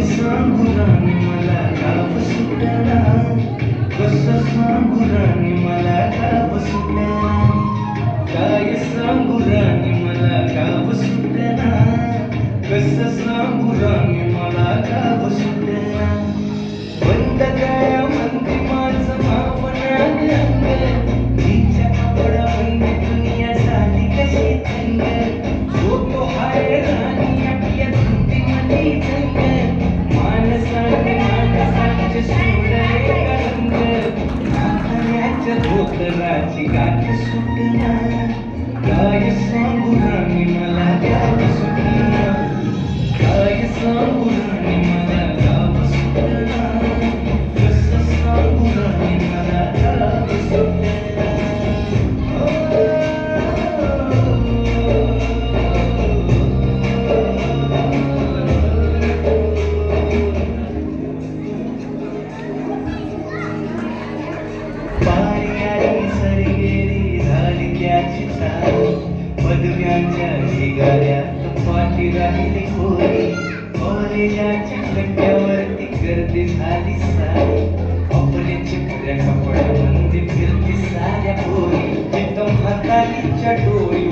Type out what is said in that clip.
सांगू राणी मला गाव सुटना, कसं सांगू राणी मला गाव सुटना, काय सांगू राणी मला गाव सुटना, कसं सांगू राणी मला गाव सुटना. बंद गळ्या म्हणते माझं मावना रंग, तिच्या कपडामध्ये दुनिया झाली कशी थंड, झोपतो हाय राणी आपल्या धुंदीमध्ये जंग, माणसाने माणसाचे सोडले रंग, म्हाताऱ्याच्या धोतराची गाठ सुटना, काय सांगू राणी मला गाव सुटना, काय सांगू राणी मला गाव सुटना, कसं सांगू राणी मला गाव सुटना. पारियारी सरगेरी झाली त्याची चाली, पदव्यांच्या ढिगाऱ्यात पाठी राहिली खोरी, कॉलेजाच्या कट्ट्यावरती गर्दी झाली सारी, आपल्या चिकऱ्या कपड्यामध्ये फिरती साऱ्या पोरी, तिथं म्हातारीच्या डोळी